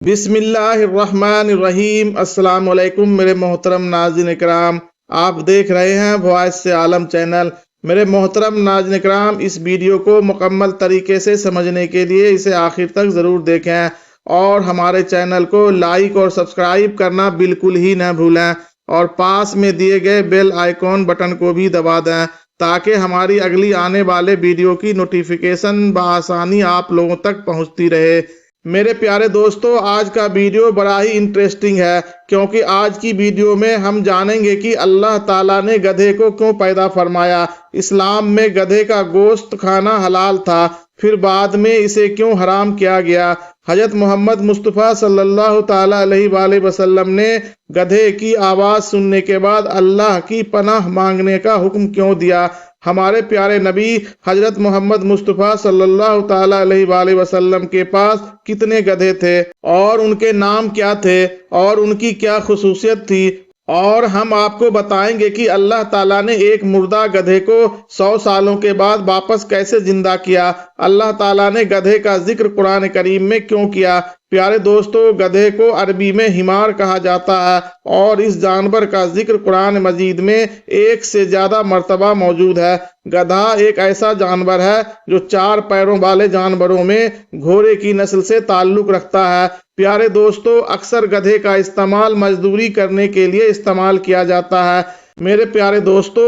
بسم اللہ الرحمن الرحیم۔ السلام علیکم میرے محترم ناظرین اکرام، آپ دیکھ رہے ہیں وائس سے عالم چینل۔ میرے محترم ناظرین اکرام، اس ویڈیو کو مکمل طریقے سے سمجھنے کے لیے اسے آخر تک ضرور دیکھیں اور ہمارے چینل کو لائک اور سبسکرائب کرنا بالکل ہی نہ بھولیں، اور پاس میں دیے گئے بیل آئیکن بٹن کو بھی دبا دیں تاکہ ہماری اگلی آنے والے ویڈیو کی نوٹیفیکیشن بآسانی آپ لوگوں تک پہنچتی رہے۔ میرے پیارے دوستو، آج کا ویڈیو بڑا ہی انٹرسٹنگ ہے، کیونکہ آج کی ویڈیو میں ہم جانیں گے کہ اللہ تعالیٰ نے گدھے کو کیوں پیدا فرمایا۔ اسلام میں گدھے کا گوشت کھانا حلال تھا، پھر بعد میں اسے کیوں حرام کیا گیا۔ حضرت محمد مصطفیٰ صلی اللہ تعالیٰ علیہ وآلہ وسلم نے گدھے کی آواز سننے کے بعد اللہ کی پناہ مانگنے کا حکم کیوں دیا۔ ہمارے پیارے نبی حضرت محمد مصطفیٰ صلی اللہ تعالیٰ علیہ وآلہ وسلم کے پاس کتنے گدھے تھے اور ان کے نام کیا تھے اور ان کی کیا خصوصیت تھی، اور ہم آپ کو بتائیں گے کہ اللہ تعالیٰ نے ایک مردہ گدھے کو 100 سالوں کے بعد واپس کیسے زندہ کیا۔ اللہ تعالیٰ نے گدھے کا ذکر قرآن کریم میں کیوں کیا۔ پیارے دوستو، گدھے کو عربی میں حمار کہا جاتا ہے، اور اس جانور کا ذکر قرآن مجید میں 1 سے زیادہ مرتبہ موجود ہے۔ گدھا ایک ایسا جانور ہے جو 4 پیروں والے جانوروں میں گھوڑے کی نسل سے تعلق رکھتا ہے۔ پیارے دوستو، اکثر گدھے کا استعمال مزدوری کرنے کے لیے استعمال کیا جاتا ہے۔ میرے پیارے دوستو،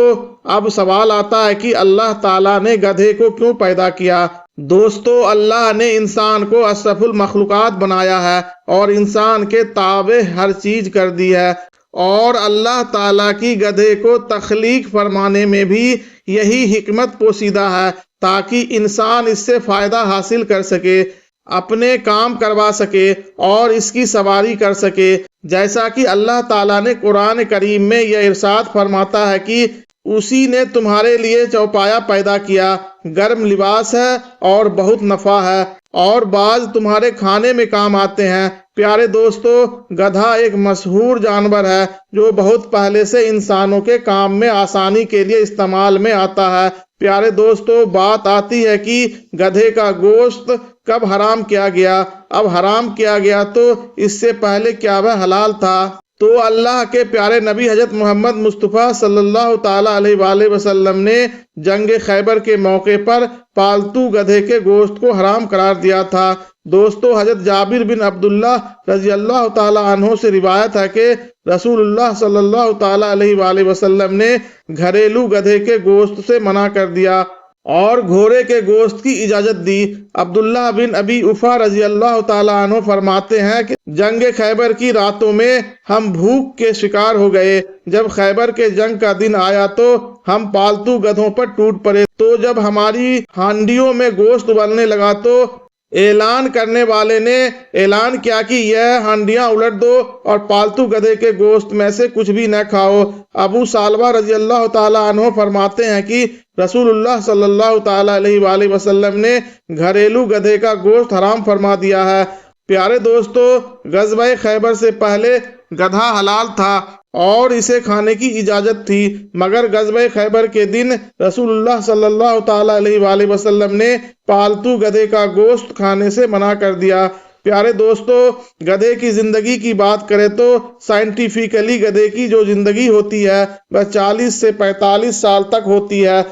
اب سوال آتا ہے کہ اللہ تعالیٰ نے گدھے کو کیوں پیدا کیا۔ دوستو، اللہ نے انسان کو اشرف المخلوقات بنایا ہے اور انسان کے تابع ہر چیز کر دی ہے، اور اللہ تعالیٰ کی گدھے کو تخلیق فرمانے میں بھی یہی حکمت پوشیدہ ہے تاکہ انسان اس سے فائدہ حاصل کر سکے، اپنے کام کروا سکے اور اس کی سواری کر سکے۔ جیسا کہ اللہ تعالیٰ نے قرآن کریم میں یہ ارشاد فرماتا ہے کہ اسی نے تمہارے لیے چوپایا پیدا کیا، گرم لباس ہے اور بہت نفع ہے، اور بعض تمہارے کھانے میں کام آتے ہیں۔ پیارے دوستو، گدھا ایک مشہور جانور ہے جو بہت پہلے سے انسانوں کے کام میں آسانی کے لیے استعمال میں آتا ہے۔ پیارے دوستو، بات آتی ہے کہ گدھے کا گوشت کب حرام کیا گیا۔ اب حرام کیا گیا تو اس سے پہلے کیا وہ حلال تھا؟ تو اللہ کے پیارے نبی حضرت محمد مصطفیٰ صلی اللہ تعالیٰ علیہ وآلہ وسلم نے جنگ خیبر کے موقع پر پالتو گدھے کے گوشت کو حرام قرار دیا تھا۔ دوستو، حضرت جابر بن عبداللہ رضی اللہ تعالیٰ عنہ سے روایت ہے کہ رسول اللہ صلی اللہ تعالیٰ علیہ وآلہ وسلم نے گھریلو گدھے کے گوشت سے منع کر دیا اور گھوڑے کے گوشت کی اجازت دی۔ عبداللہ بن ابی اوفا رضی اللہ تعالیٰ عنہ فرماتے ہیں کہ جنگ خیبر کی راتوں میں ہم بھوک کے شکار ہو گئے۔ جب خیبر کے جنگ کا دن آیا تو ہم پالتو گدھوں پر ٹوٹ پڑے، تو جب ہماری ہانڈیوں میں گوشت ابلنے لگا تو اعلان کرنے والے نے اعلان کیا کہ یہ ہانڈیاں الٹ دو اور پالتو گدھے کے گوشت میں سے کچھ بھی نہ کھاؤ۔ ابو سالبہ رضی اللہ تعالیٰ عنہ فرماتے ہیں کہ رسول اللہ صلی اللہ تعالیٰ علیہ وآلہ وسلم نے گھریلو گدھے کا گوشت حرام فرما دیا ہے۔ پیارے دوستو، غزوہ خیبر سے پہلے گدھا حلال تھا اور اسے کھانے کی اجازت تھی، مگر غزوہ خیبر کے دن رسول اللہ صلی اللہ تعالیٰ علیہ وآلہ وسلم نے پالتو گدھے کا گوشت کھانے سے منع کر دیا۔ پیارے دوستو، گدھے کی زندگی کی بات کریں تو سائنٹیفیکلی گدھے کی جو زندگی ہوتی ہے وہ 40 سے 45 سال تک ہوتی ہے۔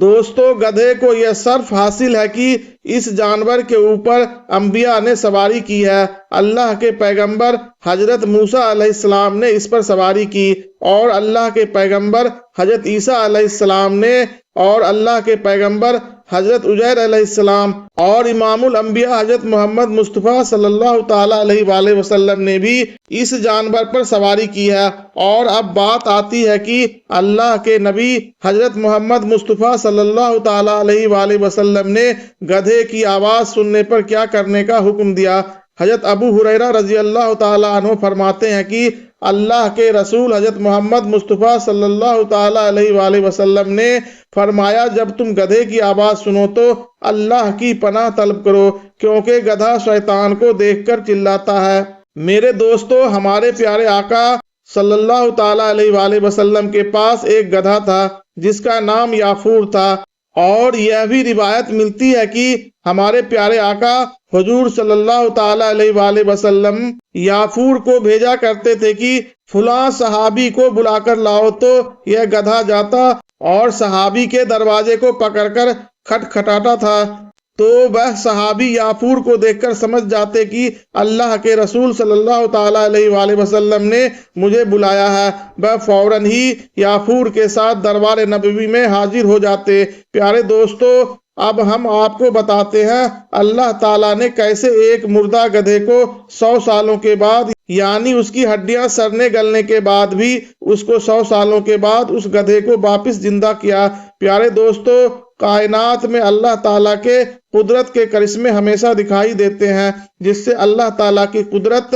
دوستو، گدھے کو یہ شرف حاصل ہے کہ اس جانور کے اوپر انبیاء نے سواری کی ہے۔ اللہ کے پیغمبر حضرت موسیٰ علیہ السلام نے اس پر سواری کی، اور اللہ کے پیغمبر حضرت عیسیٰ علیہ السلام نے، اور اللہ کے پیغمبر حضرت عزیر علیہ السلام، اور امام الانبیاء حضرت محمد مصطفیٰ صلی اللہ تعالیٰ علیہ وآلہ وسلم نے بھی اس جانور پر سواری کی ہے۔ اور اب بات آتی ہے کہ اللہ کے نبی حضرت محمد مصطفیٰ صلی اللہ تعالیٰ علیہ وآلہ وسلم نے گدھے کی آواز سننے پر کیا کرنے کا حکم دیا۔ حضرت ابو ہریرہ رضی اللہ تعالیٰ عنہ فرماتے ہیں کہ اللہ کے رسول حضرت محمد مصطفیٰ صلی اللہ تعالیٰ علیہ وآلہ وسلم نے فرمایا، جب تم گدھے کی آواز سنو تو اللہ کی پناہ طلب کرو، کیونکہ گدھا شیطان کو دیکھ کر چلاتا ہے۔ میرے دوستو، ہمارے پیارے آقا صلی اللہ تعالیٰ علیہ وآلہ وسلم کے پاس ایک گدھا تھا جس کا نام یافور تھا۔ اور یہ بھی روایت ملتی ہے کہ ہمارے پیارے آقا حضور صلی اللہ تعالی علیہ وآلہ وسلم یافور کو بھیجا کرتے تھے کہ فلاں صحابی کو بلا کر لاؤ، تو یہ گدھا جاتا اور صحابی کے دروازے کو پکڑ کر کھٹکھٹاتا تھا، تو وہ صحابی یافور کو دیکھ کر سمجھ جاتے کہ اللہ کے رسول صلی اللہ تعالی علیہ وآلہ وسلم نے مجھے بلایا ہے۔ وہ فوراً ہی یافور کے ساتھ دربار نبوی میں حاضر ہو جاتے۔ پیارے دوستو، اب ہم آپ کو بتاتے ہیں اللہ تعالیٰ نے کیسے ایک مردہ گدھے کو 100 سالوں کے بعد، یعنی اس کی ہڈیاں سڑنے گلنے کے بعد بھی اس کو 100 سالوں کے بعد اس گدھے کو واپس زندہ کیا۔ پیارے دوستو، کائنات میں اللہ تعالیٰ کے قدرت کے کرشمے ہمیشہ دکھائی دیتے ہیں، جس سے اللہ تعالیٰ کی قدرت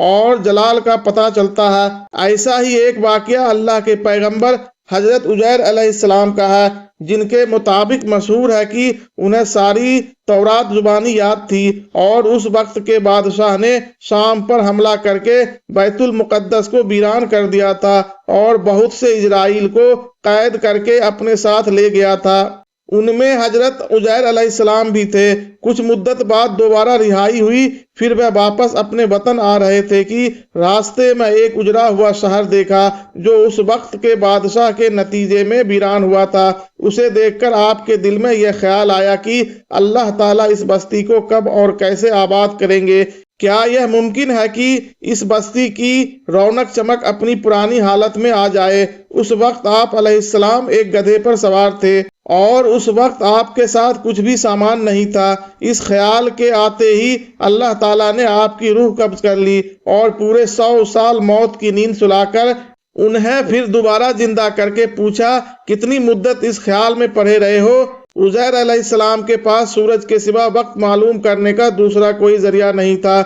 اور جلال کا پتہ چلتا ہے۔ ایسا ہی ایک واقعہ اللہ کے پیغمبر حضرت عزیر علیہ السلام کا ہے، جن کے مطابق مشہور ہے کہ انہیں ساری تورات زبانی یاد تھی، اور اس وقت کے بادشاہ نے شام پر حملہ کر کے بیت المقدس کو ویران کر دیا تھا اور بہت سے اسرائیل کو قید کر کے اپنے ساتھ لے گیا تھا۔ ان میں حضرت عزیر علیہ السلام بھی تھے۔ کچھ مدت بعد دوبارہ رہائی ہوئی، پھر وہ واپس اپنے وطن آ رہے تھے کہ راستے میں ایک اجڑا ہوا شہر دیکھا جو اس وقت کے بادشاہ کے نتیجے میں ویران ہوا تھا۔ اسے دیکھ کر آپ کے دل میں یہ خیال آیا کہ اللہ تعالیٰ اس بستی کو کب اور کیسے آباد کریں گے؟ کیا یہ ممکن ہے کہ اس بستی کی رونق چمک اپنی پرانی حالت میں آ جائے؟ اس وقت آپ علیہ السلام ایک گدھے پر سوار تھے اور اس وقت آپ کے ساتھ کچھ بھی سامان نہیں تھا۔ اس خیال کے آتے ہی اللہ تعالیٰ نے آپ کی روح قبض کر لی اور پورے 100 سال موت کی نیند سلا کر انہیں پھر دوبارہ زندہ کر کے پوچھا، کتنی مدت اس خیال میں پڑے رہے ہو؟ عزیر علیہ السلام کے پاس سورج کے سوا وقت معلوم کرنے کا دوسرا کوئی ذریعہ نہیں تھا۔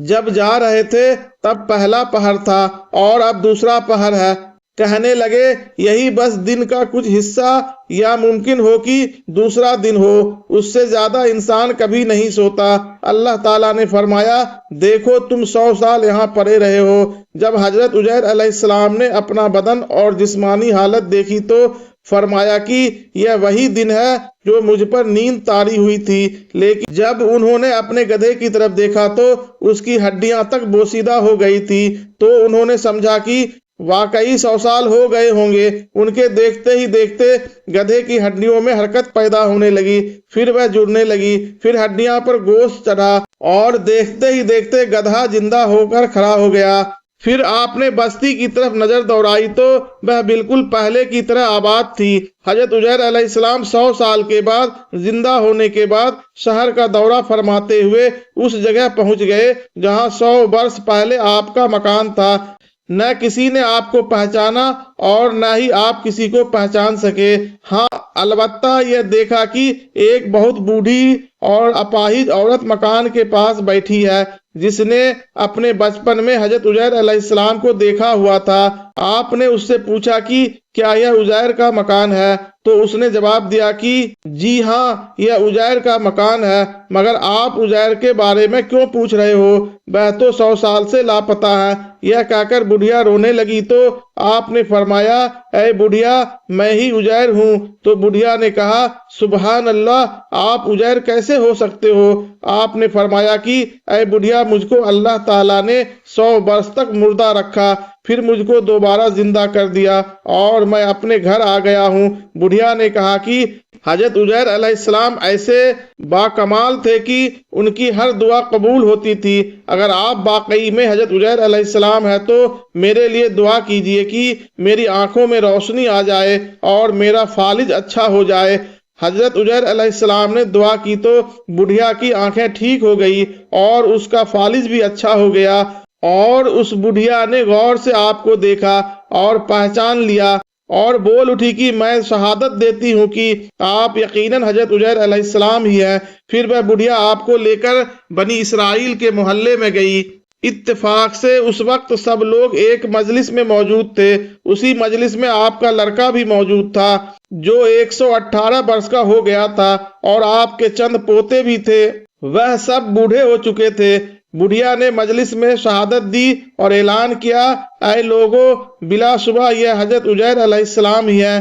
جب جا رہے تھے تب پہلا پہر تھا اور اب دوسرا پہر ہے۔ کہنے لگے یہی بس دن کا کچھ حصہ، یا ممکن ہو کہ دوسرا دن ہو، اس سے زیادہ انسان کبھی نہیں سوتا۔ اللہ تعالیٰ نے فرمایا، دیکھو تم 100 سال یہاں پڑے رہے ہو۔ جب حضرت عزیر علیہ السلام نے اپنا بدن اور جسمانی حالت دیکھی تو فرمایا کہ یہ وہی دن ہے جو مجھ پر نیند طاری ہوئی تھی، لیکن جب انہوں نے اپنے گدھے کی طرف دیکھا تو اس کی ہڈیاں تک بوسیدہ ہو گئی تھی، تو انہوں نے سمجھا کہ واقعی 100 سال ہو گئے ہوں گے۔ ان کے دیکھتے ہی دیکھتے گدھے کی ہڈیوں میں حرکت پیدا ہونے لگی، پھر وہ جڑنے لگی، پھر ہڈیاں پر گوشت چڑھا اور دیکھتے ہی دیکھتے گدھا زندہ ہو کر کھڑا ہو گیا۔ پھر آپ نے بستی کی طرف نظر دوڑائی تو وہ بالکل پہلے کی طرح آباد تھی۔ حضرت عزیر علیہ السلام 100 سال کے بعد زندہ ہونے کے بعد شہر کا دورہ فرماتے ہوئے اس جگہ پہنچ گئے جہاں 100 برس پہلے آپ کا مکان تھا۔ نہ کسی نے آپ کو پہچانا اور نہ ہی آپ کسی کو پہچان سکے۔ ہاں، البتہ یہ دیکھا کہ ایک بہت بوڑھی اور اپاہج عورت مکان کے پاس بیٹھی ہے، جس نے اپنے بچپن میں حضرت عزیر علیہ السلام کو دیکھا ہوا تھا۔ آپ نے اس سے پوچھا کہ کیا یہ عزیر کا مکان ہے؟ تو اس نے جواب دیا کہ جی ہاں، یہ عزیر کا مکان ہے، مگر آپ عزیر کے بارے میں کیوں پوچھ رہے ہو؟ وہ تو 100 سال سے لاپتہ ہے۔ یہ کہہ کر بڑھیا رونے لگی تو آپ نے فرمایا، اے بڑھیا، میں ہی عزیر ہوں۔ تو بڑھیا نے کہا، سبحان اللہ، آپ عزیر کیسے ہو سکتے ہو؟ آپ نے فرمایا کہ اے بڑھیا، مجھ کو اللہ تعالیٰ نے 100 برس تک مردہ رکھا، پھر مجھ کو دوبارہ زندہ کر دیا اور میں اپنے گھر آ گیا ہوں۔ بڑھیا نے کہا کہ حضرت عزیر علیہ السلام ایسے باکمال تھے کہ ان کی ہر دعا قبول ہوتی تھی۔ اگر آپ واقعی میں حضرت عزیر علیہ السلام ہے تو میرے لیے دعا کیجئے کہ میری آنکھوں میں روشنی آ جائے اور میرا فالج اچھا ہو جائے۔ حضرت عزیر علیہ السلام نے دعا کی تو بڑھیا کی آنکھیں ٹھیک ہو گئی اور اس کا فالج بھی اچھا ہو گیا، اور اس بڑھیا نے غور سے آپ کو دیکھا اور پہچان لیا اور بول اٹھی کہ میں شہادت دیتی ہوں کہ آپ یقیناً حضرت عزیر علیہ السلام ہی ہیں۔ پھر وہ بڑھیا آپ کو لے کر بنی اسرائیل کے محلے میں گئی۔ اتفاق سے اس وقت سب لوگ ایک مجلس میں موجود تھے۔ اسی مجلس میں آپ کا لڑکا بھی موجود تھا جو 118 برس کا ہو گیا تھا، اور آپ کے چند پوتے بھی تھے، وہ سب بوڑھے ہو چکے تھے۔ بڑھیا نے مجلس میں شہادت دی اور اعلان کیا، اے لوگو، بلا شبہ یہ حضرت عزیر علیہ السلام ہی ہیں۔